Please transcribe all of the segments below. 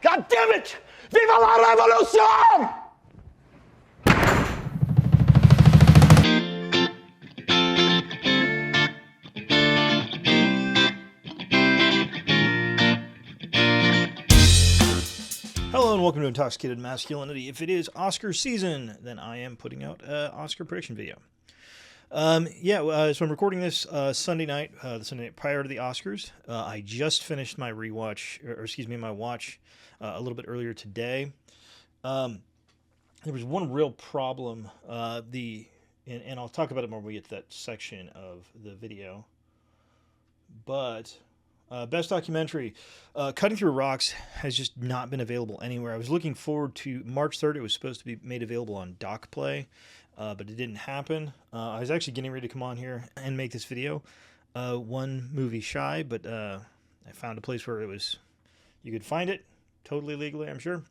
God damn it! Viva la revolution! Hello and welcome to Intoxicated Masculinity. If it is Oscar season, then I am putting out an Oscar prediction video. So I'm recording this Sunday night, the Sunday night prior to the Oscars. I just finished my my watch a little bit earlier today. There was one real problem, and I'll talk about it more when we get to that section of the video. But best documentary, Cutting Through Rocks has just not been available anywhere. I was looking forward to March 3rd. It was supposed to be made available on DocPlay, but it didn't happen. I was actually getting ready to come on here and make this video, one movie shy, but I found a place where you could find it totally legally, I'm sure.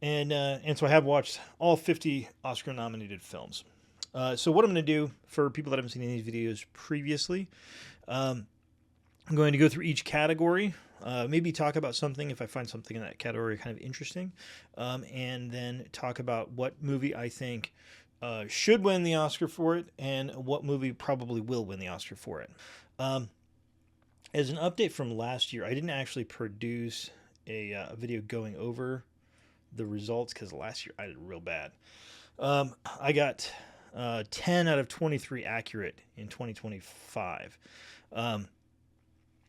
And so I have watched all 50 Oscar-nominated films. So what I'm going to do for people that haven't seen any of these videos previously, I'm going to go through each category, maybe talk about something if I find something in that category kind of interesting, and then talk about what movie I think should win the Oscar for it and what movie probably will win the Oscar for it. As an update from last year, I didn't actually produce a video going over the results because last year I did real bad. I got 10 out of 23 accurate in 2025.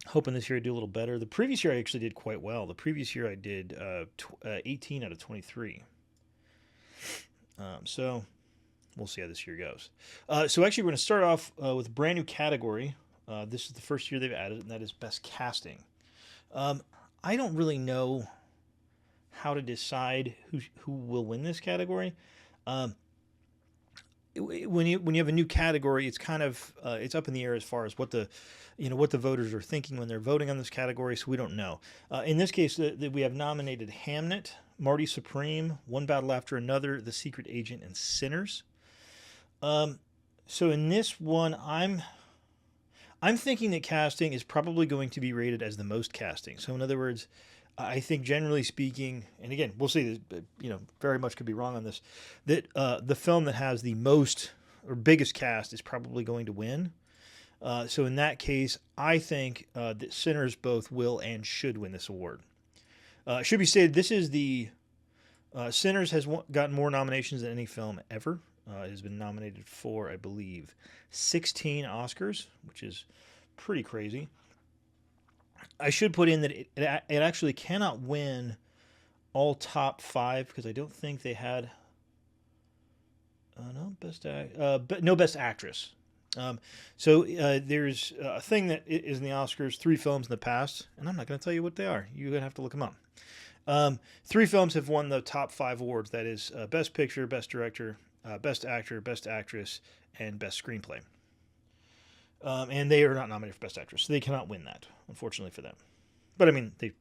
Hoping this year I do a little better. The previous year I actually did quite well. The previous year I did 18 out of 23. So we'll see how this year goes. So actually we're going to start off with a brand new category. This is the first year they've added it, and that is Best Casting. I don't really know how to decide who will win this category. When you have a new category, it's kind of it's up in the air as far as what the voters are thinking when they're voting on this category. So we don't know. In this case, we have nominated Hamnet, Marty Supreme, One Battle After Another, The Secret Agent, and Sinners. So in this one, I'm thinking that casting is probably going to be rated as the most casting. So in other words, I think generally speaking, and again, we'll see, very much could be wrong on this, that the film that has the most or biggest cast is probably going to win. So in that case, I think that Sinners both will and should win this award. It should be stated, this is Sinners has gotten more nominations than any film ever. It has been nominated for, I believe, 16 Oscars, which is pretty crazy. I should put in that it actually cannot win all top 5 because I don't think they had no Best Actress. So there's a thing that is in the Oscars, 3 films in the past, and I'm not going to tell you what they are. You're going to have to look them up. 3 films have won the top 5 awards. That is Best Picture, Best Director, Best Actor, Best Actress, and Best Screenplay. And they are not nominated for Best Actress, so they cannot win that, unfortunately for them. But I mean, I think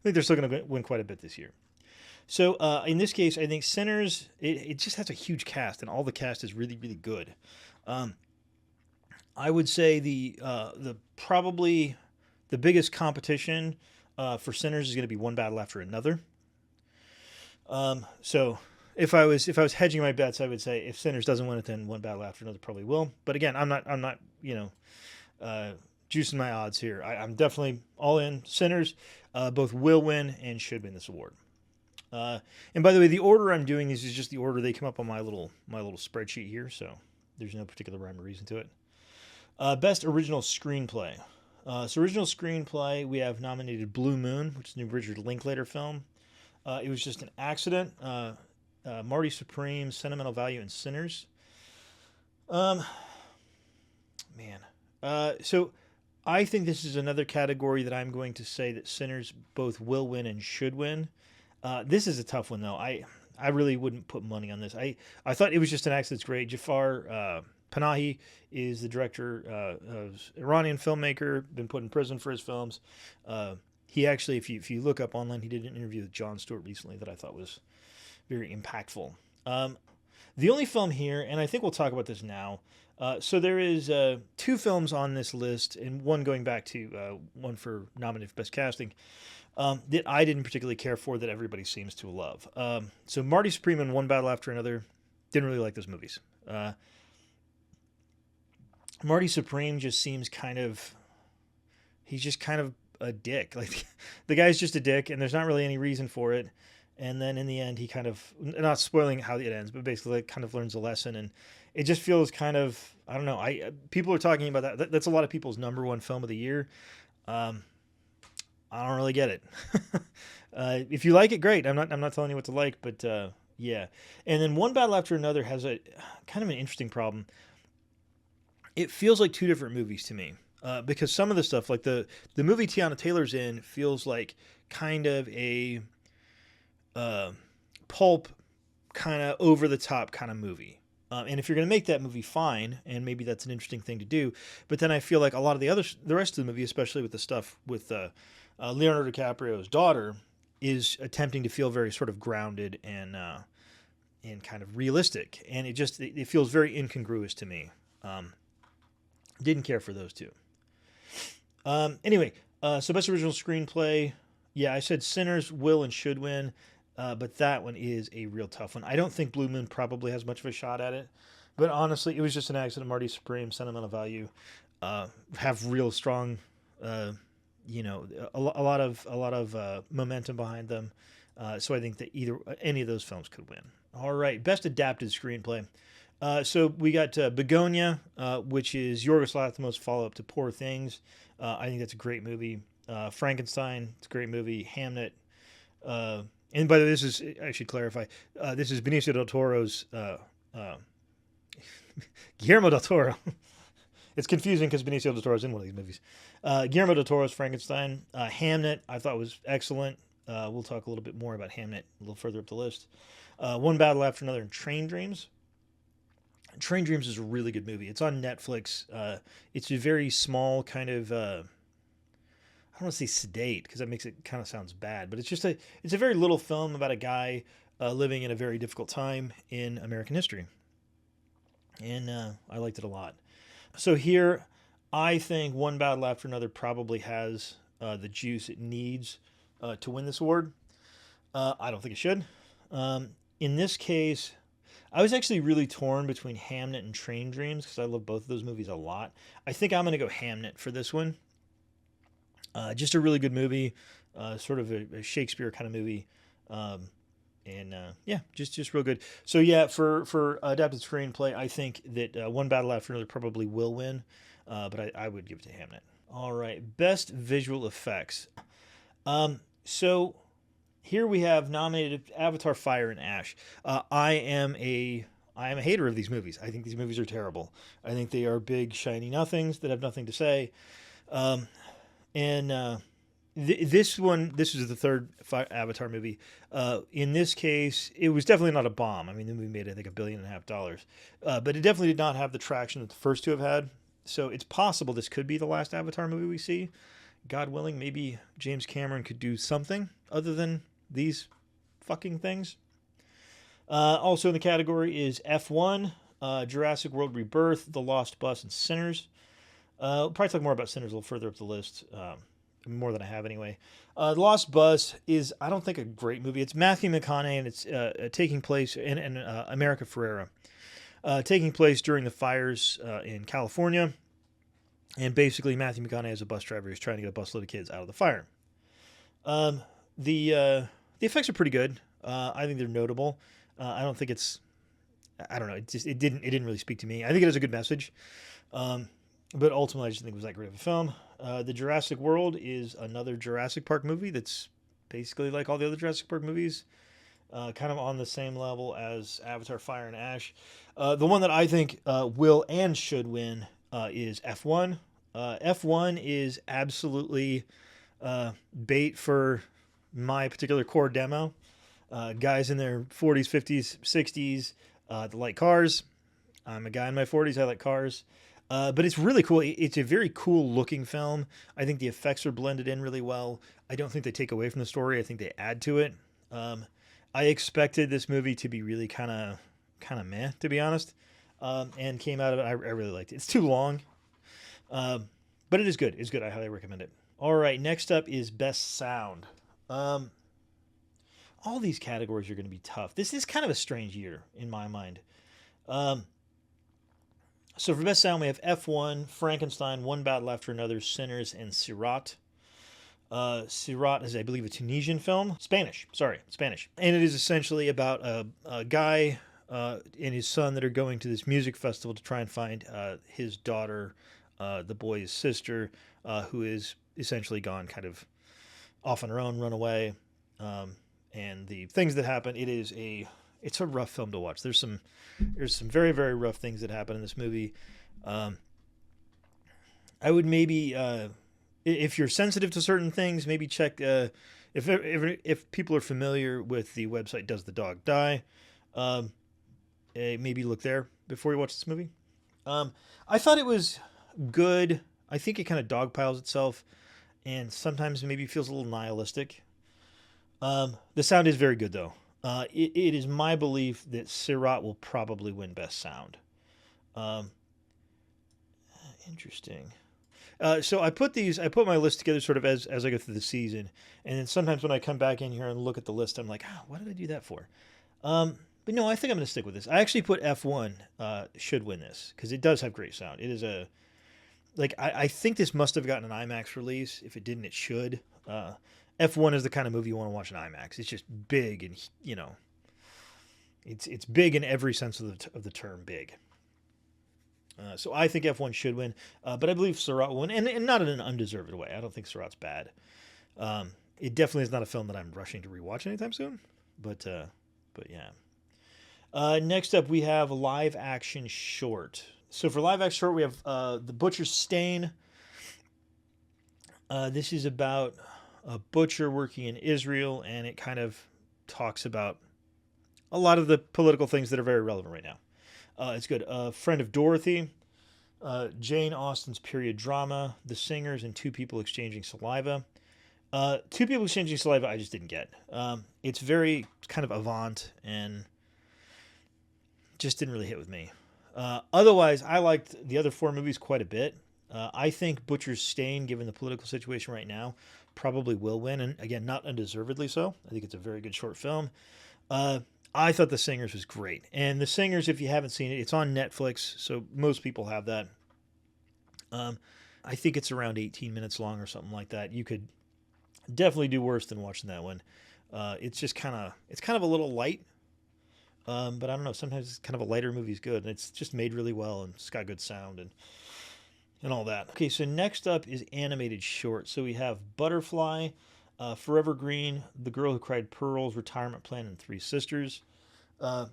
they're still going to win quite a bit this year. So in this case, I think Sinners, it just has a huge cast, and all the cast is really, really good. I would say the probably the biggest competition for Sinners is going to be One Battle After Another. So if I was hedging my bets, I would say if Sinners doesn't win it, then One Battle After Another probably will. But again, I'm not juicing my odds here. I'm definitely all in. Sinners both will win and should win this award. And by the way, the order I'm doing these is just the order they come up on my little spreadsheet here. So there's no particular rhyme or reason to it. Best Original Screenplay. So original screenplay, we have nominated Blue Moon, which is a new Richard Linklater film. It was just an accident. Marty Supreme, Sentimental Value, and Sinners. So I think this is another category that I'm going to say that Sinners both will win and should win. This is a tough one, though. I really wouldn't put money on this. I thought it was just an accident. It's great. Jafar Panahi is the director, of Iranian filmmaker, been put in prison for his films. He actually, if you look up online, he did an interview with Jon Stewart recently that I thought was very impactful. The only film here, and I think we'll talk about this now, so there is 2 films on this list, and one going back to one for nominated for Best Casting. that I didn't particularly care for that everybody seems to love. So Marty Supreme and One Battle After Another, didn't really like those movies. Marty Supreme just seems he's just kind of a dick. Like the guy's just a dick, and there's not really any reason for it. And then in the end, he kind of, not spoiling how it ends, but basically like kind of learns a lesson, and it just feels kind of, I don't know. People are talking about that. That's a lot of people's number one film of the year. I don't really get it. If you like it, great. I'm not telling you what to like, but yeah. And then One Battle After Another has a kind of an interesting problem. It feels like two different movies to me. Because some of the stuff, like the movie Tiana Taylor's in, feels like kind of a pulp, kind of over the top kind of movie. And if you're going to make that movie, fine, and maybe that's an interesting thing to do. But then I feel like a lot of the rest of the movie, especially with the stuff with Leonardo DiCaprio's daughter, is attempting to feel very sort of grounded and kind of realistic, and it feels very incongruous to me. Didn't care for those two. Anyway, so best original screenplay. Yeah, I said Sinners will and should win. But that one is a real tough one. I don't think Blue Moon probably has much of a shot at it. But honestly, it was just an accident. Marty Supreme, sentimental value, have real strong, a lot of momentum behind them. So I think that any of those films could win. All right, best adapted screenplay. So we got Begonia, which is Yorgos Lanthimos' follow-up to Poor Things. I think that's a great movie. Frankenstein, it's a great movie. Hamnet. And by the way, I should clarify, this is Benicio del Toro's, Guillermo del Toro. It's confusing because Benicio del Toro's in one of these movies. Guillermo del Toro's Frankenstein. Hamnet, I thought was excellent. We'll talk a little bit more about Hamnet a little further up the list. One Battle After Another, and Train Dreams. Train Dreams is a really good movie. It's on Netflix. It's a very small kind of, I don't want to say sedate because that makes it kind of sounds bad, but it's a very little film about a guy living in a very difficult time in American history. And I liked it a lot. So here, I think One Battle After Another probably has the juice it needs to win this award. I don't think it should. In this case, I was actually really torn between Hamnet and Train Dreams because I love both of those movies a lot. I think I'm going to go Hamnet for this one. Just a really good movie, sort of a Shakespeare kind of movie. Yeah, just real good. So yeah, for adapted screenplay, I think that One Battle After Another probably will win, but I would give it to Hamnet. All right, best visual effects. So here we have nominated Avatar, Fire, and Ash. I am a hater of these movies. I think these movies are terrible. I think they are big shiny nothings that have nothing to say. This is the third Avatar movie. In this case, it was definitely not a bomb. I mean, the movie made, I think, $1.5 billion. But it definitely did not have the traction that the first two have had. So it's possible this could be the last Avatar movie we see. God willing, maybe James Cameron could do something other than these fucking things. Also in the category is F1, Jurassic World Rebirth, The Lost Bus, and Sinners. We'll probably talk more about Sinners a little further up the list, more than I have anyway. The Lost Bus is, I don't think, a great movie. It's Matthew McConaughey, and it's taking place in America Ferrera, taking place during the fires in California. And basically, Matthew McConaughey is a bus driver who's trying to get a busload of kids out of the fire. The effects are pretty good. I think they're notable. I don't think it's, I don't know. It didn't really speak to me. I think it has a good message. But ultimately, I just think it was that great of a film. The Jurassic World is another Jurassic Park movie that's basically like all the other Jurassic Park movies, kind of on the same level as Avatar, Fire, and Ash. The one that I think will and should win is F1. F1 is absolutely bait for my particular core demo. Guys in their 40s, 50s, 60s that like cars. I'm a guy in my 40s. I like cars. But it's really cool. It's a very cool looking film. I think the effects are blended in really well. I don't think they take away from the story. I think they add to it. I expected this movie to be really kind of meh, to be honest. And came out of it. I really liked it. It's too long. But it is good. It's good. I highly recommend it. All right. Next up is Best Sound. All these categories are going to be tough. This is kind of a strange year in my mind. Um, so for best sound, we have F1, Frankenstein, One Battle After Another, Sinners, and Sirat. Sirat is, I believe, a Tunisian film. Spanish. And it is essentially about a guy and his son that are going to this music festival to try and find his daughter, the boy's sister, who is essentially gone kind of off on her own, run away. And the things that happen, it's a rough film to watch. There's some very, very rough things that happen in this movie. I would maybe, if you're sensitive to certain things, maybe check if people are familiar with the website Does the Dog Die, maybe look there before you watch this movie. I thought it was good. I think it kind of dogpiles itself, and sometimes maybe feels a little nihilistic. The sound is very good, though. It is my belief that Sirat will probably win Best Sound. Interesting. So I put my list together sort of as I go through the season, and then sometimes when I come back in here and look at the list, I'm like, what did I do that for? But no, I think I'm going to stick with this. I actually put F1 should win this because it does have great sound. It is I think this must have gotten an IMAX release. If it didn't, it should. F1 is the kind of movie you want to watch in IMAX. It's just big, and it's big in every sense of the term, big. So I think F1 should win, but I believe Sirat will win, and not in an undeserved way. I don't think Sirat's bad. It definitely is not a film that I'm rushing to rewatch anytime soon, but yeah. Next up, we have live action short. So for live action short, we have The Butcher's Stain. This is about a butcher working in Israel, and it kind of talks about a lot of the political things that are very relevant right now. It's good. Friend of Dorothy, Jane Austen's period drama, The Singers, and Two People Exchanging Saliva. Two People Exchanging Saliva I just didn't get. It's very kind of avant and just didn't really hit with me. Otherwise, I liked the other four movies quite a bit. I think Butcher's Stain, given the political situation right now, probably will win. And again, not undeservedly so. I think it's a very good short film. I thought The Singers was great. And The Singers, if you haven't seen it, it's on Netflix, so most people have that. I think it's around 18 minutes long or something like that. You could definitely do worse than watching that one. It's just kind of a little light. But I don't know, sometimes it's kind of a lighter movie's good, and it's just made really well, and it's got good sound and all that. Okay, so next up is animated short. So we have Butterfly, Forever Green, The Girl Who Cried Pearls, Retirement Plan, and Three Sisters. My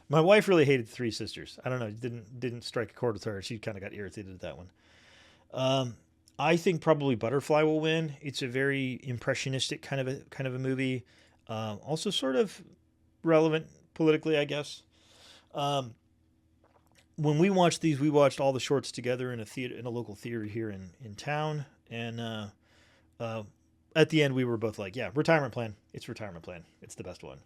wife really hated Three Sisters. I don't know, it didn't strike a chord with her. She kind of got irritated at that one. I think probably Butterfly will win. It's a very impressionistic kind of a movie. Also sort of relevant politically, I guess. When we watched these, we watched all the shorts together in a local theater here in town, and at the end we were both like, yeah, Retirement Plan. It's Retirement Plan. It's the best one.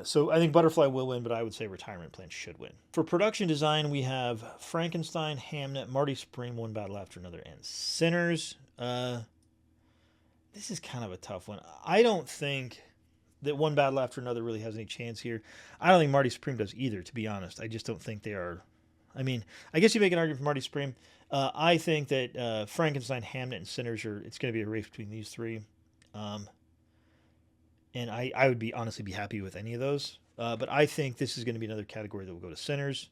So I think Butterfly will win, but I would say Retirement Plan should win. For production design, we have Frankenstein, Hamnet, Marty Supreme, One Battle After Another, and Sinners. This is kind of a tough one. I don't think that One Battle After Another really has any chance here. I don't think Marty Supreme does either, to be honest. I just don't think they are. I mean, I guess you make an argument for Marty Supreme. I think that Frankenstein, Hamnet, and Sinners it's going to be a race between these three. And I would honestly be happy with any of those. But I think this is going to be another category that will go to Sinners.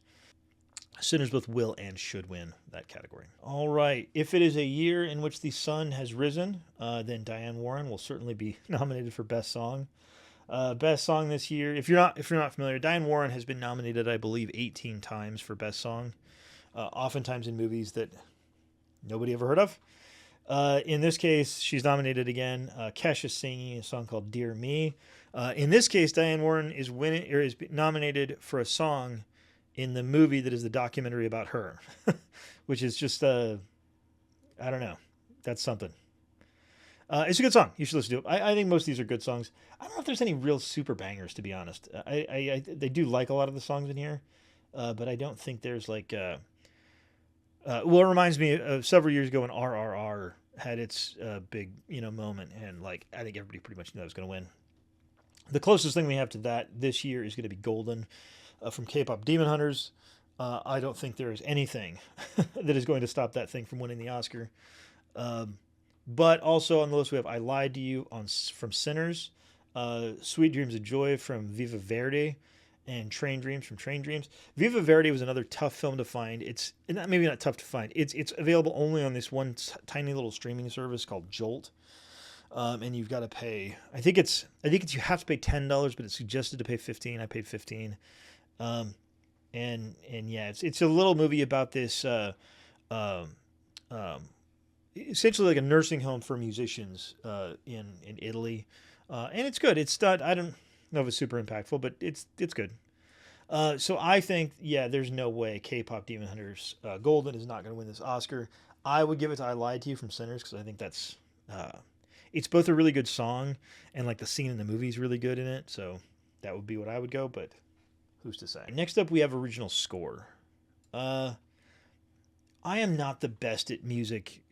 Sinners both will and should win that category. All right. If it is a year in which the sun has risen, then Diane Warren will certainly be nominated for Best Song. Best Song this year. If you're not familiar, Diane Warren has been nominated, I believe, 18 times for Best Song. Oftentimes in movies that nobody ever heard of. In this case, she's nominated again. Kesha singing a song called "Dear Me." In this case, Diane Warren is nominated for a song in the movie that is the documentary about her, which is just I don't know. That's something. It's a good song. You should listen to it. I think most of these are good songs. I don't know if there's any real super bangers, to be honest. They do like a lot of the songs in here, but I don't think there's like. Well, it reminds me of several years ago when RRR had its big moment, and like I think everybody pretty much knew I was going to win. The closest thing we have to that this year is going to be Golden from K-pop Demon Hunters. I don't think there is anything that is going to stop that thing from winning the Oscar. But also on the list we have I Lied to You from Sinners, Sweet Dreams of Joy from Viva Verde, and Train Dreams from Train Dreams. Viva Verde was another tough film to find. It's maybe not tough to find. It's available only on this one tiny little streaming service called Jolt. And you've got to pay. I think it's you have to pay $10, but it's suggested to pay 15. I paid 15. And yeah, it's a little movie about this essentially like a nursing home for musicians in Italy, and it's good. It's not, I don't know if it's super impactful, but it's good. So I think there's no way K-pop Demon Hunters Golden is not going to win this Oscar. I would give it to I Lied to You from Sinners because I think that's it's both a really good song and like the scene in the movie is really good in it. So that would be what I would go, but who's to say? Next up, we have original score. I am not the best at music,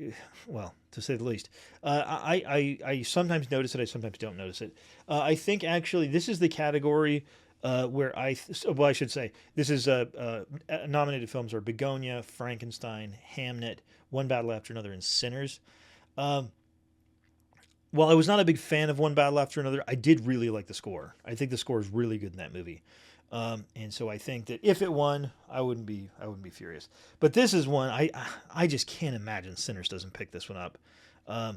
well, to say the least. I sometimes notice it, I sometimes don't notice it. I think actually this is the category where I should say, this is nominated films are Begonia, Frankenstein, Hamnet, One Battle After Another, and Sinners. While I was not a big fan of One Battle After Another, I did really like the score. I think the score is really good in that movie. And so I think that if it won, I wouldn't be furious. But this is one I just can't imagine Sinners doesn't pick this one up. I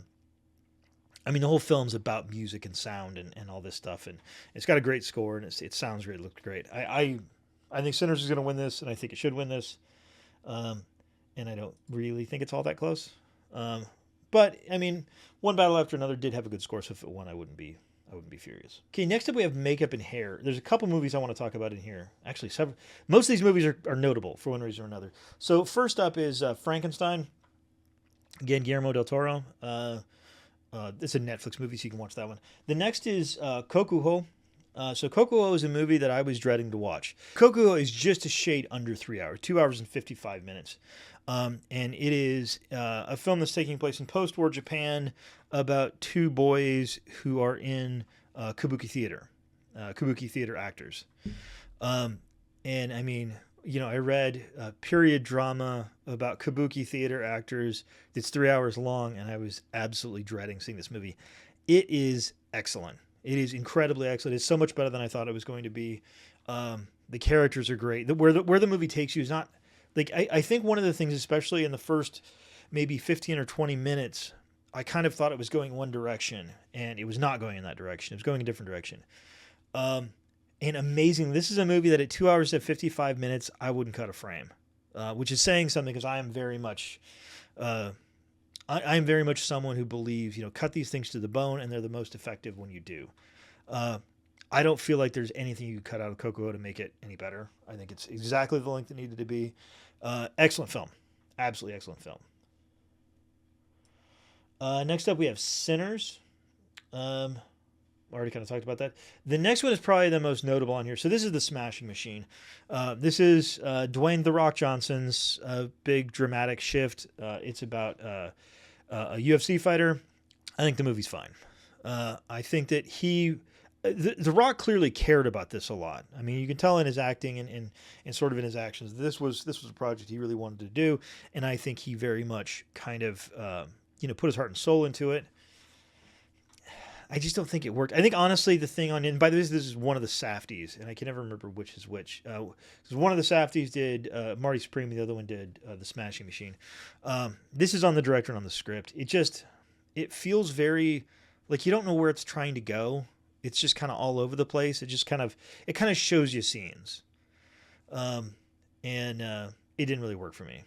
mean, the whole film's about music and sound and all this stuff, and it's got a great score and it sounds great, it looked great. I think Sinners is going to win this, and I think it should win this. And I don't really think it's all that close. But I mean, One Battle After Another did have a good score, so if it won, I wouldn't be furious. Okay, next up we have makeup and hair. There's a couple movies I want to talk about in here. Actually, several. Most of these movies are notable for one reason or another. So first up is Frankenstein. Again, Guillermo del Toro. It's a Netflix movie, so you can watch that one. The next is Kokuho. So Kokuho is a movie that I was dreading to watch. Kokuho is just a shade under 3 hours, 2 hours and 55 minutes. And it is a film that's taking place in post-war Japan about two boys who are in kabuki theater actors. And I mean, I read a period drama about kabuki theater actors that's 3 hours long, and I was absolutely dreading seeing this movie. It is excellent. It is incredibly excellent. It's so much better than I thought it was going to be. The characters are great. Where the movie takes you is not like I think one of the things, especially in the first maybe 15 or 20 minutes, I kind of thought it was going one direction, and it was not going in that direction. It was going a different direction. And amazing. This is a movie that at 2 hours and 55 minutes, I wouldn't cut a frame, which is saying something because I am very much. I am very much someone who believes, cut these things to the bone, and they're the most effective when you do. I don't feel like there's anything you could cut out of Kokuho to make it any better. I think it's exactly the length it needed to be. Excellent film. Absolutely excellent film. Next up, we have Sinners. Already kind of talked about that. The next one is probably the most notable on here. So this is The Smashing Machine. This is Dwayne "The Rock" Johnson's big dramatic shift. It's about a UFC fighter. I think the movie's fine. I think that The Rock clearly cared about this a lot. I mean, you can tell in his acting and sort of in his actions. This was a project he really wanted to do, and I think he very much kind of put his heart and soul into it. I just don't think it worked. I think, honestly, the thing and by the way, this is one of the Safdies, and I can never remember which is which. Because one of the Safdies did Marty Supreme, the other one did The Smashing Machine. This is on the director and on the script. It feels very, like you don't know where it's trying to go. It's just kind of all over the place. It kind of shows you scenes. And it didn't really work for me.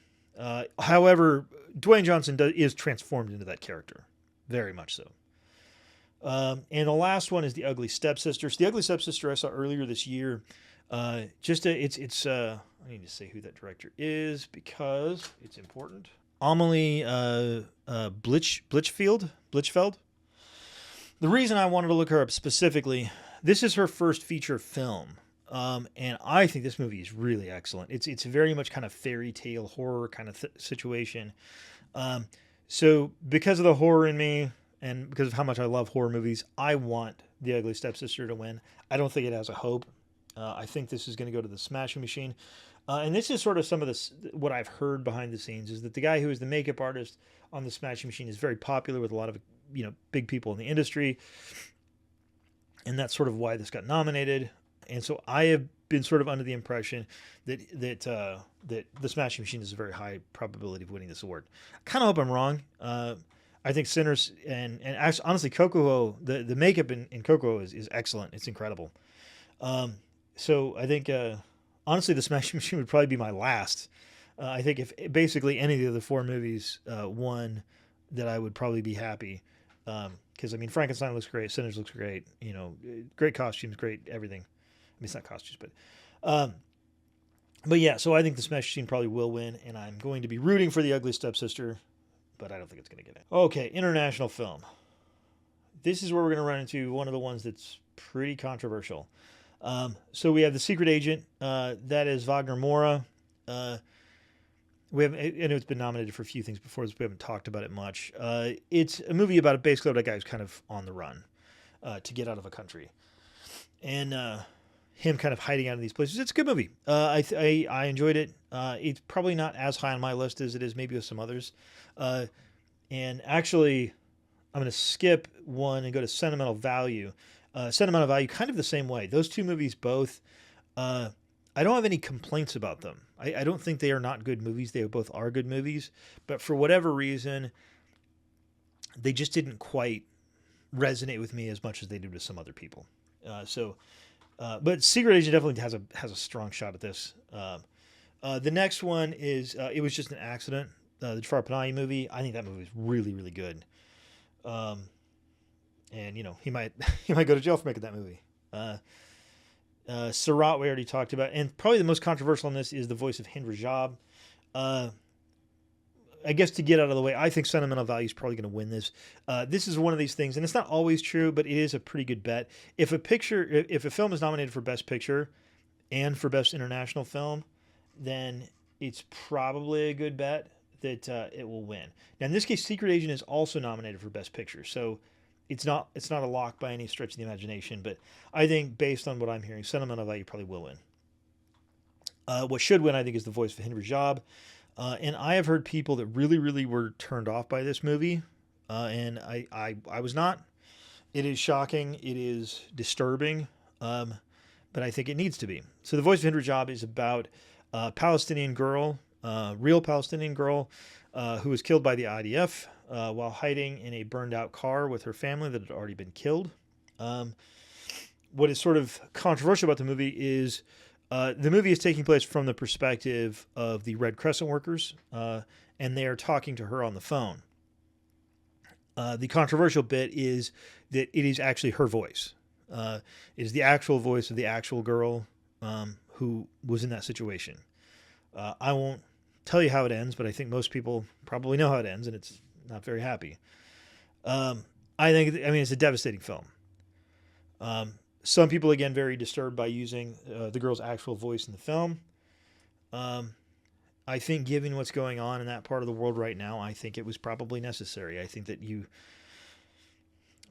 However, Dwayne Johnson is transformed into that character. Very much so. And the last one is The Ugly Stepsister. So The Ugly Stepsister I saw earlier this year. I need to say who that director is because it's important. Amelie Blichfeld. The reason I wanted to look her up specifically, this is her first feature film. And I think this movie is really excellent. It's very much kind of fairy tale horror kind of situation. So because of the horror in me and because of how much I love horror movies, I want The Ugly Stepsister to win. I don't think it has a hope. I think this is going to go to the Smashing Machine. And this is sort of some of this what I've heard behind the scenes is that the guy who is the makeup artist on the Smashing Machine is very popular with a lot of big people in the industry, and that's sort of why this got nominated. And so I have been sort of under the impression that the Smashing Machine is a very high probability of winning this award. I kind of hope I'm wrong. I think Sinners and actually, honestly, Kokoho, the makeup in Kokoho is excellent. It's incredible. So I think honestly, the Smashing Machine would probably be my last. I think if basically any of the other four movies won, that I would probably be happy. Because I mean, Frankenstein looks great, Sinners looks great. Great costumes, great everything. I mean, it's not costumes, but yeah. So I think the Smash Machine probably will win, and I'm going to be rooting for The Ugly Stepsister, but I don't think it's going to get it. Okay, international film. This is where we're going to run into one of the ones that's pretty controversial. So we have The Secret Agent. That is Wagner Moura. We have, I know it's been nominated for a few things before this. We haven't talked about it much. It's a movie about basically about a guy who's kind of on the run to get out of a country, and him kind of hiding out in these places. It's a good movie. I enjoyed it. It's probably not as high on my list as it is maybe with some others. And actually, I'm going to skip one and go to Sentimental Value. Sentimental Value, kind of the same way. Those two movies both, I don't have any complaints about them. I don't think they are not good movies. They both are good movies. But for whatever reason, they just didn't quite resonate with me as much as they did with some other people. But Secret Agent definitely has a strong shot at this. The next one is It Was Just an Accident, the Jafar Panahi movie. I think that movie is really, really good. And he might go to jail for making that movie. Sarat we already talked about, and probably the most controversial in this is the voice of Hind Rajab. I guess to get out of the way, I think Sentimental Value is probably going to win this. This is one of these things, and it's not always true, but it is a pretty good bet. If a film is nominated for Best Picture and for Best International Film, then it's probably a good bet that it will win. Now, in this case, Secret Agent is also nominated for Best Picture, so it's not a lock by any stretch of the imagination. But I think, based on what I'm hearing, Sentimental Value probably will win. What should win, I think, is the voice of Hind Rajab. And I have heard people that really, really were turned off by this movie, and I was not. It is shocking. It is disturbing, but I think it needs to be. So the voice of Hind Rajab is about a Palestinian girl, real Palestinian girl, who was killed by the IDF while hiding in a burned-out car with her family that had already been killed. What is sort of controversial about the movie is the movie is taking place from the perspective of the Red Crescent workers, and they are talking to her on the phone. The controversial bit is that it is actually her voice. It is the actual voice of the actual girl who was in that situation. I won't tell you how it ends, but I think most people probably know how it ends, and it's not very happy. It's a devastating film. Some people, again, very disturbed by using the girl's actual voice in the film. I think, given what's going on in that part of the world right now, I think it was probably necessary. I think that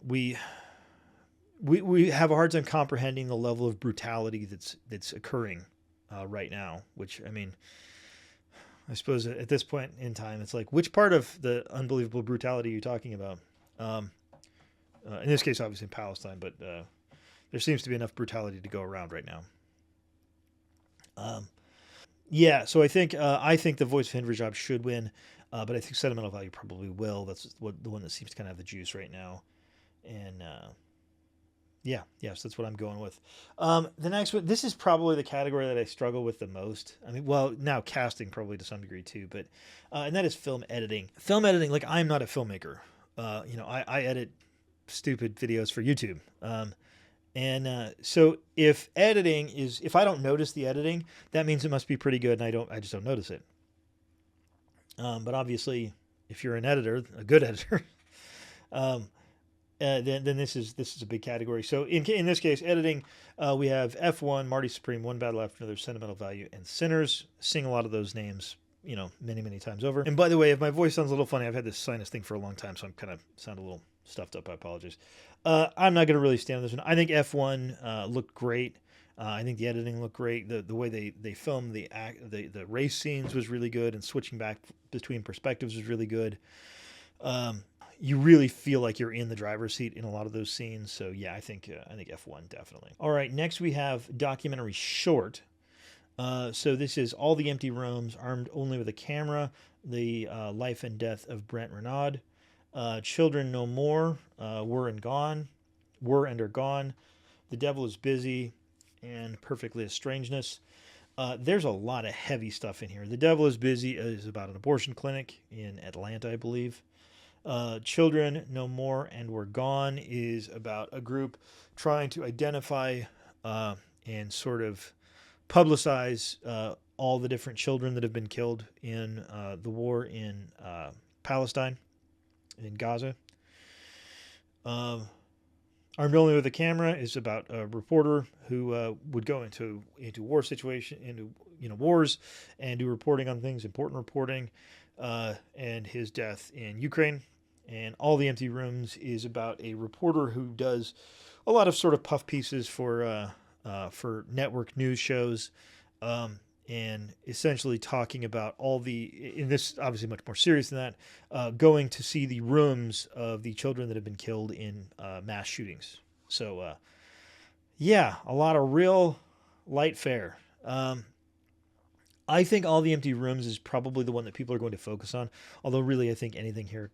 we have a hard time comprehending the level of brutality that's occurring right now. Which, I mean, I suppose at this point in time, it's like, which part of the unbelievable brutality are you talking about? In this case, obviously in Palestine, but there seems to be enough brutality to go around right now. So I think the voice of Hind Rajab should win, but I think Sentimental Value probably will. That's the one that seems to kind of have the juice right now, and that's what I'm going with. The next one, this is probably the category that I struggle with the most. I mean, well, now casting probably to some degree too, but and that is film editing. Film editing, like, I'm not a filmmaker. I edit stupid videos for YouTube. So if I don't notice the editing, that means it must be pretty good, and I just don't notice it. But obviously, if you're an editor, a good editor, then this is a big category. So in this case, editing, we have F1, Marty Supreme, One Battle After Another, Sentimental Value, and Sinners. Seeing a lot of those names, many, many times over. And by the way, if my voice sounds a little funny, I've had this sinus thing for a long time, so I'm kind of sound a little stuffed up. I apologize. I'm not going to really stand on this one. I think F1 looked great. I think the editing looked great. The way they filmed the race scenes was really good, and switching back between perspectives was really good. You really feel like you're in the driver's seat in a lot of those scenes. So yeah, I think F1 definitely. All right, next we have documentary short. So this is All the Empty Rooms, Armed Only with a Camera, the life and death of Brent Renaud. Children No More, Were and Are Gone. The Devil is Busy, and Perfectly a Strangeness. There's a lot of heavy stuff in here. The Devil is Busy is about an abortion clinic in Atlanta, I believe. Children No More and Were Gone is about a group trying to identify and sort of publicize all the different children that have been killed in the war in Palestine, in Gaza. Armed Only with a Camera is about a reporter who would go into wars, and do reporting on things, important reporting, and his death in Ukraine. And All the Empty Rooms is about a reporter who does a lot of sort of puff pieces for network news shows, and essentially talking about in this obviously much more serious than that, going to see the rooms of the children that have been killed in mass shootings. So, yeah, a lot of real light fare. I think All the Empty Rooms is probably the one that people are going to focus on, although really I think anything here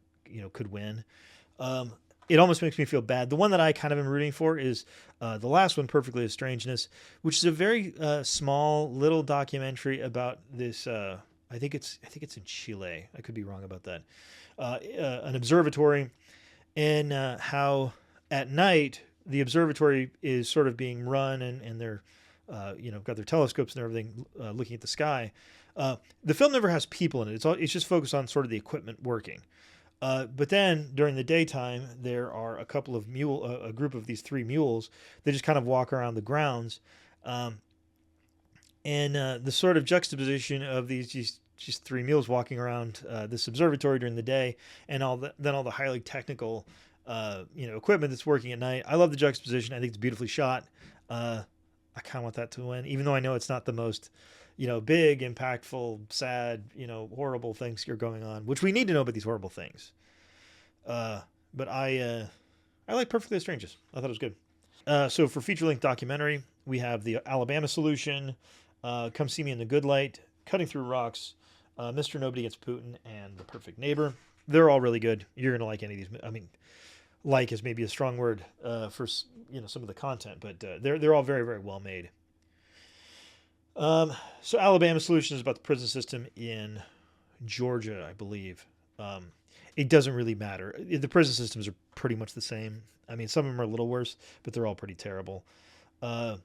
could win. It almost makes me feel bad. The one that I kind of am rooting for is the last one, Perfectly a Strangeness, which is a very small little documentary about this. I think it's in Chile. I could be wrong about that. An observatory, and how at night the observatory is sort of being run, and they're got their telescopes and everything, looking at the sky. The film never has people in it. It's just focused on sort of the equipment working. But then during the daytime, there are a couple of a group of these 3 mules that just kind of walk around the grounds. And the sort of juxtaposition of these just 3 mules walking around this observatory during the day, and all the highly technical, equipment that's working at night. I love the juxtaposition. I think it's beautifully shot. I kind of want that to win, even though I know it's not the most, big, impactful, sad, horrible things are going on, which we need to know about these horrible things. But I like Perfectly Strangers. I thought it was good. So for feature-length documentary, we have The Alabama Solution, Come See Me in the Good Light, Cutting Through Rocks, Mr. Nobody Gets Putin, and The Perfect Neighbor. They're all really good. You're going to like any of these. I mean, like is maybe a strong word for some of the content, but they're all very, very well made. So Alabama Solution is about the prison system in Georgia, I believe. It doesn't really matter. The prison systems are pretty much the same. I mean, some of them are a little worse, but they're all pretty terrible. Come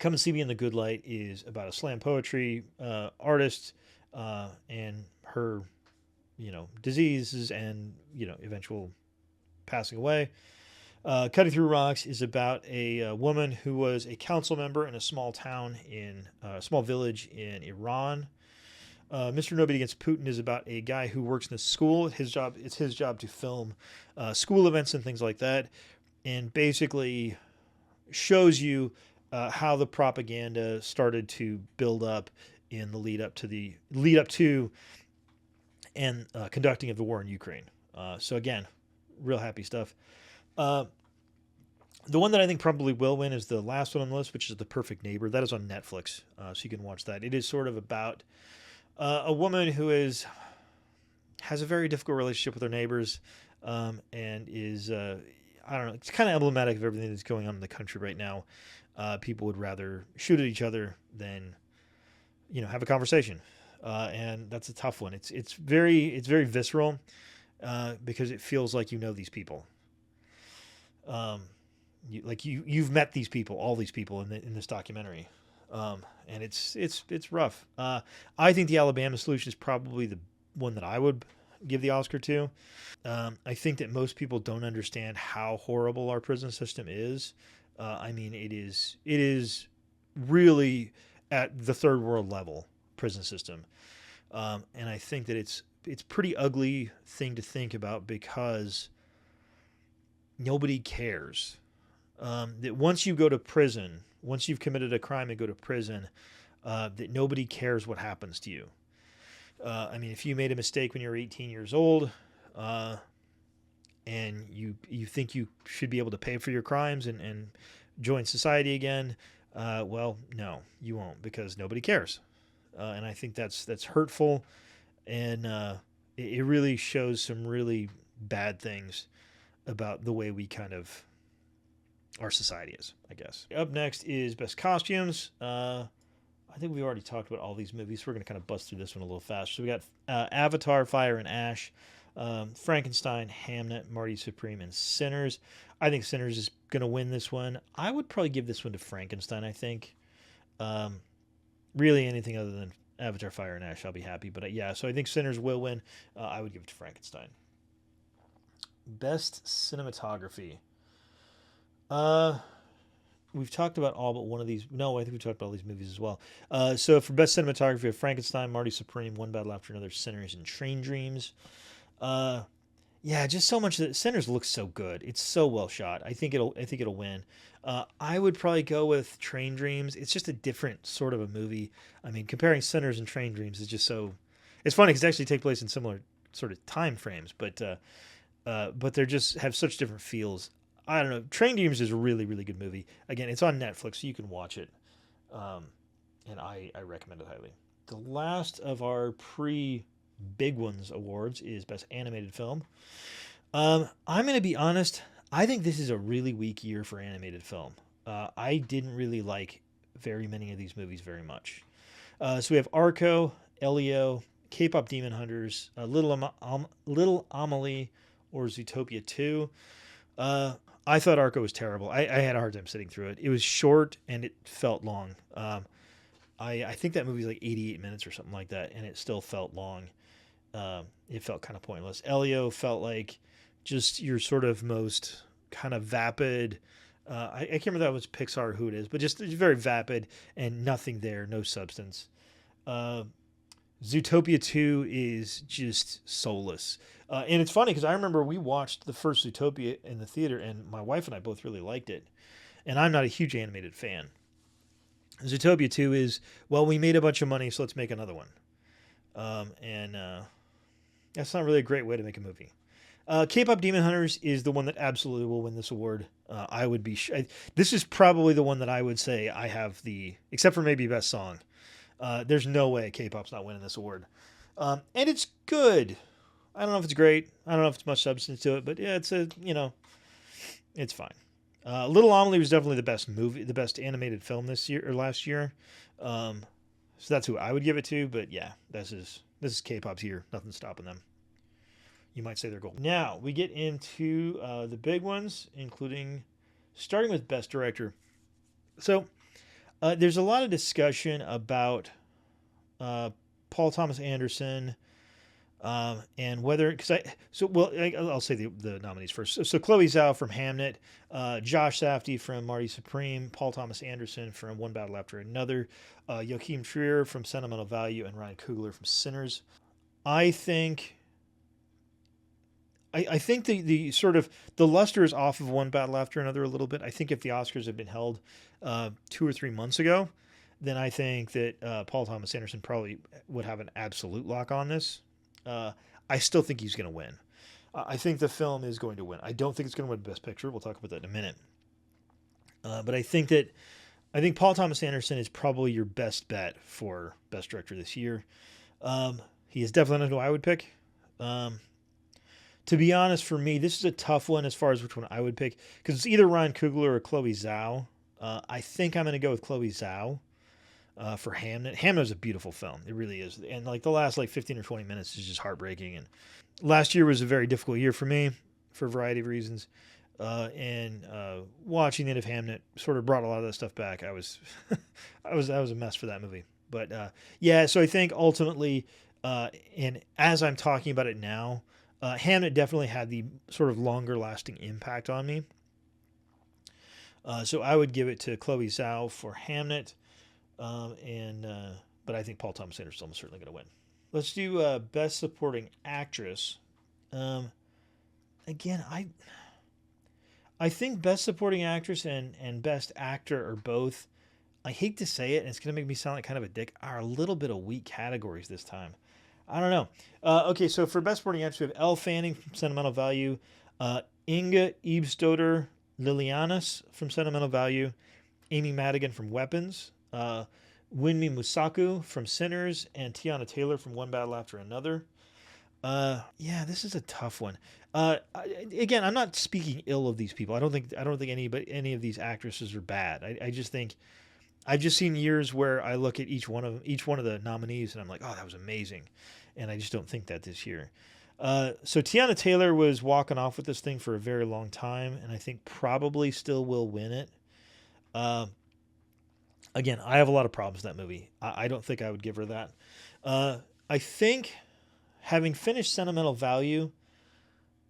and See Me in the Good Light is about a slam poetry artist and her, diseases and, eventual passing away. Cutting Through Rocks is about a woman who was a council member in a small town in a small village in Iran. Mr. Nobody Against Putin is about a guy who works in a school. It's his job to film school events and things like that, and basically shows you how the propaganda started to build up in the lead up to and conducting of the war in Ukraine. So again, real happy stuff. The one that I think probably will win is the last one on the list, which is The Perfect Neighbor. That is on Netflix, so you can watch that. It is sort of about a woman who has a very difficult relationship with her neighbors, and is, I don't know, it's kind of emblematic of everything that's going on in the country right now. People would rather shoot at each other than, have a conversation. And that's a tough one. It's very visceral, because it feels like these people. You've met these people, all these people in this documentary, and it's rough. I think The Alabama Solution is probably the one that I would give the Oscar to. I think that most people don't understand how horrible our prison system is. I mean, it is really at the third world level prison system. And I think that it's pretty ugly thing to think about because nobody cares. That once you go to prison, once you've committed a crime and go to prison, that nobody cares what happens to you. I mean, if you made a mistake when you were 18 years old, and you think you should be able to pay for your crimes and join society again, well, no, you won't because nobody cares. And I think that's hurtful, and it really shows some really bad things about the way we kind of our society is, I guess. Up next is best costumes. I think we've already talked about all these movies. So we're going to kind of bust through this one a little fast. So we got Avatar, Fire and Ash, Frankenstein, Hamnet, Marty Supreme, and Sinners. I think Sinners is going to win this one. I would probably give this one to Frankenstein, I think. Really anything other than Avatar, Fire and Ash, I'll be happy. But yeah, so I think Sinners will win. I would give it to Frankenstein. Best cinematography. We've talked about all but one of these. No, I think we talked about all these movies as well. So for best cinematography of Frankenstein, Marty Supreme, One Battle After Another, Sinners, and Train Dreams. Yeah, just so much that Sinners looks so good. It's so well shot. I think it'll win. I would probably go with Train Dreams. It's just a different sort of a movie. I mean, comparing Sinners and Train Dreams is just so. It's funny because they actually take place in similar sort of time frames, but they just have such different feels. I don't know. Train Dreams is a really, really good movie. Again, it's on Netflix, so you can watch it. And I recommend it highly. The last of our pre-Big Ones awards is Best Animated Film. I'm going to be honest. I think this is a really weak year for animated film. I didn't really like very many of these movies very much. So we have Arco, Elio, K-Pop Demon Hunters, Little Amelie, or Zootopia 2. I thought Arco was terrible. I had a hard time sitting through it. It was short and it felt long. I think that movie's like 88 minutes or something like that, and it still felt long. It felt kind of pointless. Elio felt like just your sort of most kind of vapid. I can't remember that was Pixar who it is, but just very vapid and nothing there, no substance. Zootopia 2 is just soulless. And it's funny because I remember we watched the first Zootopia in the theater, and my wife and I both really liked it. And I'm not a huge animated fan. Zootopia 2 is, well, we made a bunch of money, so let's make another one. That's not really a great way to make a movie. K-Pop Demon Hunters is the one that absolutely will win this award. I would be. This is probably the one that I would say I have except for maybe best song. There's no way K-pop's not winning this award. And it's good. I don't know if it's great. I don't know if it's much substance to it, but yeah, it's fine. Little Amelie was definitely the best movie, the best animated film this year or last year. So that's who I would give it to. But yeah, this is K-pop's year. Nothing's stopping them. You might say they're gold. Now we get into the big ones, including starting with best director. So there's a lot of discussion about Paul Thomas Anderson and whether I'll say the nominees first. So Chloe Zhao from Hamnet, Josh Safdie from Marty Supreme, Paul Thomas Anderson from One Battle After Another, Joachim Trier from Sentimental Value, and Ryan Coogler from Sinners. I think the sort of the luster is off of One Battle After Another a little bit. I think if the Oscars had been held 2 or 3 months ago, then I think that Paul Thomas Anderson probably would have an absolute lock on this. I still think he's going to win. I think the film is going to win. I don't think it's going to win Best Picture. We'll talk about that in a minute. But I think Paul Thomas Anderson is probably your best bet for Best Director this year. He is definitely not who I would pick. To be honest, for me, this is a tough one as far as which one I would pick because it's either Ryan Coogler or Chloe Zhao. I think I'm going to go with Chloe Zhao for Hamnet. Hamnet is a beautiful film. It really is. And like the last 15 or 20 minutes is just heartbreaking. And last year was a very difficult year for me for a variety of reasons. And watching the end of Hamnet sort of brought a lot of that stuff back. I was a mess for that movie. But yeah, so I think ultimately, and as I'm talking about it now, Hamnet definitely had the sort of longer lasting impact on me. So I would give it to Chloe Zhao for Hamnet. But I think Paul Thomas Anderson is certainly going to win. Let's do Best Supporting Actress. Um, again, I think Best Supporting Actress and Best Actor are both. I hate to say it, and it's gonna make me sound like kind of a dick. Are a little bit of weak categories this time. I don't know. Okay, so for Best Supporting Actress, we have Elle Fanning from Sentimental Value, Inga Eebstoter Lilianis from Sentimental Value, Amy Madigan from Weapons, Winmi Musaku from Sinners, and Tiana Taylor from One Battle After Another. Yeah, this is a tough one. Again, I'm not speaking ill of these people. I don't think any of these actresses are bad. I just think I've just seen years where I look at each one of the nominees and I'm like, oh, that was amazing, and I just don't think that this year. So Tiana Taylor was walking off with this thing for a very long time, and I think probably still will win it. Uh, Again, I have a lot of problems with that movie. I don't think I would give her that. I think having finished Sentimental Value,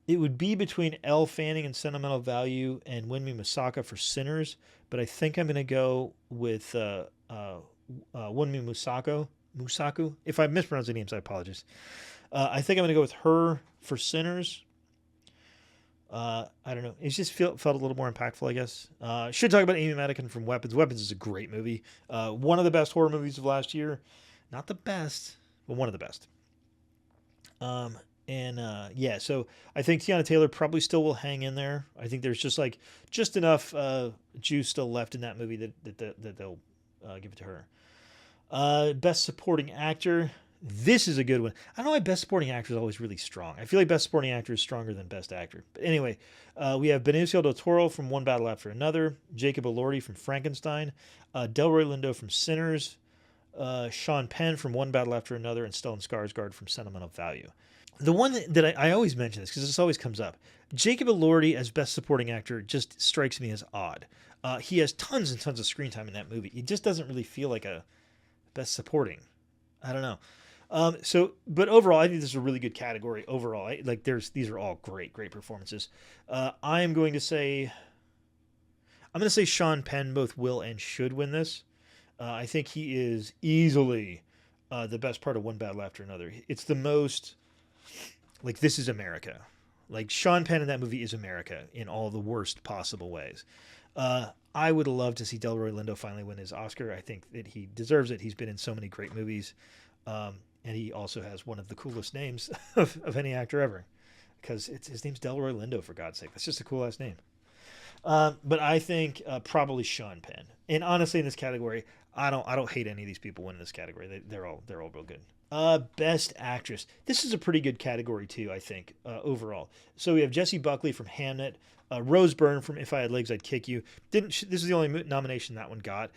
it would be between Elle Fanning and Sentimental Value and Winmi Masaka for Sinners, but I think I'm going to go with Winmi Musaku. Musaku. If I mispronounce the names, I apologize. I think I'm going to go with her for Sinners. I don't know. It just felt a little more impactful, I guess. Should talk about Amy Madigan from Weapons. Weapons is a great movie. One of the best horror movies of last year. Not the best, but one of the best. Yeah, so I think Tiana Taylor probably still will hang in there. I think there's just enough juice still left in that movie that they'll give it to her. Best Supporting Actor. This is a good one. I don't know why Best Supporting Actor is always really strong. I feel like Best Supporting Actor is stronger than Best Actor. But anyway, we have Benicio del Toro from One Battle After Another, Jacob Elordi from Frankenstein, Delroy Lindo from Sinners, Sean Penn from One Battle After Another, and Stellan Skarsgård from Sentimental Value. The one that I always mention this because this always comes up. Jacob Elordi as Best Supporting Actor just strikes me as odd. He has tons and tons of screen time in that movie. It just doesn't really feel like a Best Supporting. I don't know. But overall, I think this is a really good category. Overall, these are all great performances. I'm going to say Sean Penn both will and should win this. I think he is easily the best part of One Battle After Another. It's the most this is America. Like Sean Penn in that movie is America in all the worst possible ways. I would love to see Delroy Lindo finally win his Oscar. I think that he deserves it. He's been in so many great movies. And he also has one of the coolest names of any actor ever, because his name's Delroy Lindo, for God's sake. That's just a cool ass name. But I think probably Sean Penn. And honestly, in this category, I don't hate any of these people winning this category. They're all real good. Best Actress. This is a pretty good category too, I think, overall. So we have Jessie Buckley from Hamnet, Rose Byrne from If I Had Legs I'd Kick You. This is the only nomination that one got.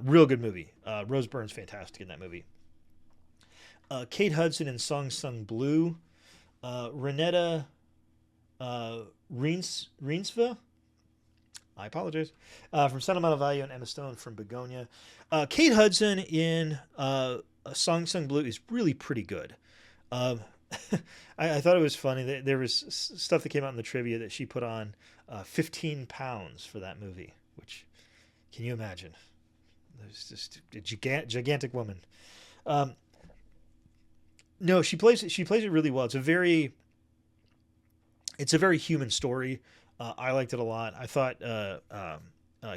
Real good movie. Rose Byrne's fantastic in that movie. Kate Hudson in Song Sung Blue, Renetta Reinsve, I apologize, from Sentimental Value, and Emma Stone from Begonia. Kate Hudson in Song Sung Blue is really pretty good. I thought it was funny that there was stuff that came out in the trivia that she put on 15 pounds for that movie, which, can you imagine? There's just a gigantic woman. No, she plays it really well. It's a very human story. I liked it a lot. I thought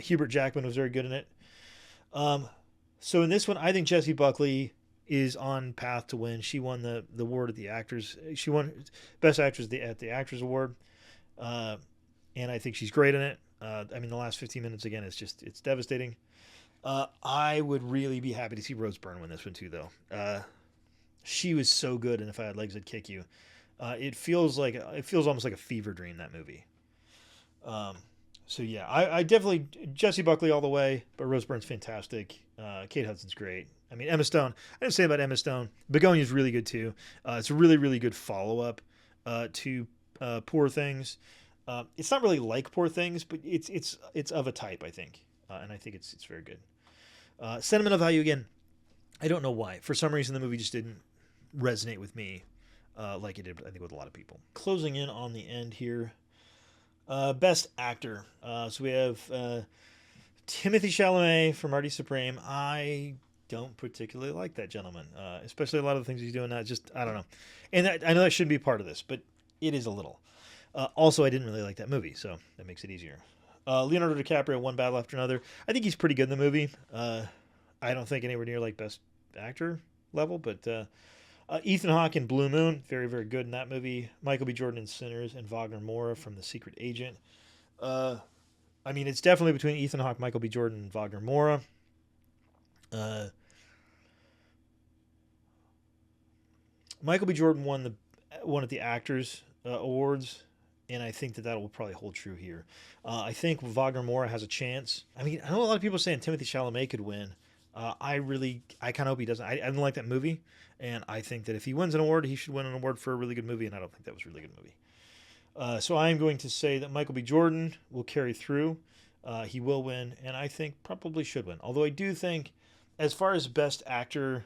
Hubert Jackman was very good in it. So in this one, I think Jessie Buckley is on path to win. She won the award at the actors. She won Best Actress at the Actors Award, and I think she's great in it. The last 15 minutes again, it's devastating. I would really be happy to see Rose Byrne win this one too, though. She was so good, and If I Had Legs I'd Kick You. It feels almost like a fever dream, that movie. So yeah, I definitely Jessie Buckley all the way, but Rose Byrne's fantastic. Kate Hudson's great. Emma Stone. I didn't say about Emma Stone. Begonia's really good too. It's a really, really good follow up to Poor Things. It's not really like Poor Things, but it's of a type, I think, and I think it's very good. Sentimental Value again. I don't know why. For some reason, the movie just didn't resonate with me like it did, I think, with a lot of people. Closing in on the end here. Best Actor. So we have Timothée Chalamet for Marty Supreme. I don't particularly like that gentleman, especially a lot of the things he's doing now. Just, I don't know. And I know that shouldn't be part of this, but it is a little. Also, I didn't really like that movie, so that makes it easier. Leonardo DiCaprio, One Battle After Another. I think he's pretty good in the movie. I don't think anywhere near like best actor level, but Ethan Hawke in Blue Moon, very, very good in that movie. Michael B. Jordan in Sinners, and Wagner Moura from The Secret Agent. I mean, it's definitely between Ethan Hawke, Michael B. Jordan, and Wagner Moura. Michael B. Jordan won at the Actors Awards, and I think that will probably hold true here. I think Wagner Moura has a chance. I mean, I know a lot of people saying Timothée Chalamet could win. I kind of hope he doesn't. I didn't like that movie, and I think that if he wins an award, he should win an award for a really good movie, and I don't think that was a really good movie. So I am going to say that Michael B. Jordan will carry through. He will win, and I think probably should win. Although I do think, as far as best actor,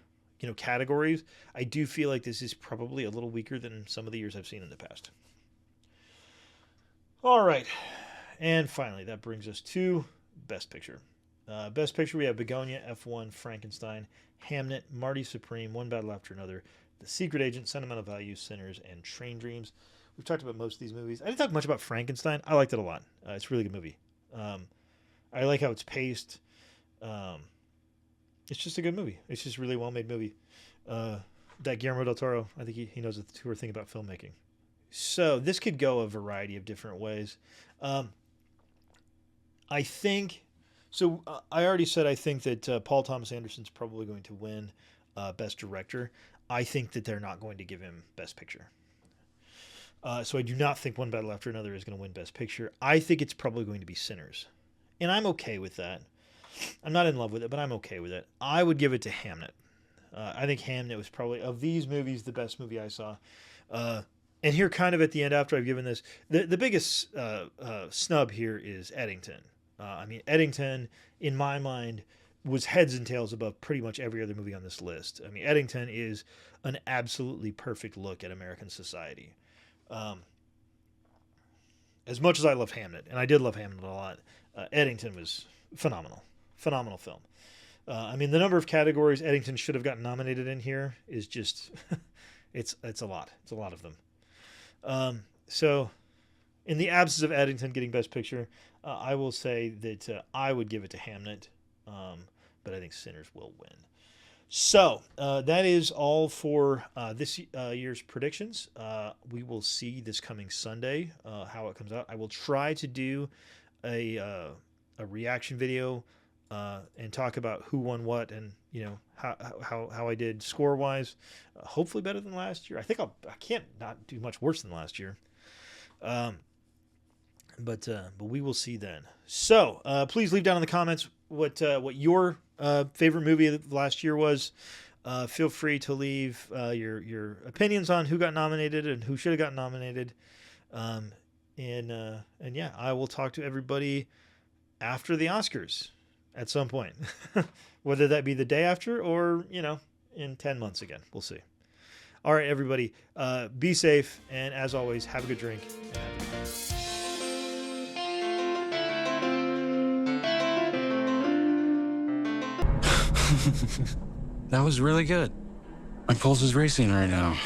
categories, I do feel like this is probably a little weaker than some of the years I've seen in the past. All right, and finally, that brings us to Best Picture. Best Picture, we have Begonia, F1, Frankenstein, Hamnet, Marty Supreme, One Battle After Another, The Secret Agent, Sentimental Value, Sinners, and Train Dreams. We've talked about most of these movies. I didn't talk much about Frankenstein. I liked it a lot. It's a really good movie. I like how it's paced. It's just a good movie. It's just a really well-made movie. That Guillermo del Toro, I think he knows the two thing about filmmaking. So this could go a variety of different ways. I think... So I already said I think that Paul Thomas Anderson's probably going to win Best Director. I think that they're not going to give him Best Picture. So I do not think One Battle After Another is going to win Best Picture. I think it's probably going to be Sinners. And I'm okay with that. I'm not in love with it, but I'm okay with it. I would give it to Hamnet. I think Hamnet was probably, of these movies, the best movie I saw. And here, kind of at the end, after I've given this, the biggest snub here is Eddington. I mean, Eddington, in my mind, was heads and tails above pretty much every other movie on this list. I mean, Eddington is an absolutely perfect look at American society. As much as I love Hamnet, and I did love Hamnet a lot, Eddington was phenomenal. Phenomenal film. I mean, the number of categories Eddington should have gotten nominated in here is just, it's a lot. It's a lot of them. So, in the absence of Eddington getting Best Picture, I will say that I would give it to Hamnet, but I think Sinners will win. So, that is all for this year's predictions. We will see this coming Sunday how it comes out. I will try to do a reaction video and talk about who won what and how I did score wise. Hopefully better than last year. I think I can't not do much worse than last year. But we will see then. So please leave down in the comments what your favorite movie of last year was. Feel free to leave your opinions on who got nominated and who should have gotten nominated. And yeah, I will talk to everybody after the Oscars at some point, whether that be the day after or, in 10 months again. We'll see. All right, everybody, be safe. And as always, have a good drink. And have a good night. That was really good. My pulse is racing right now.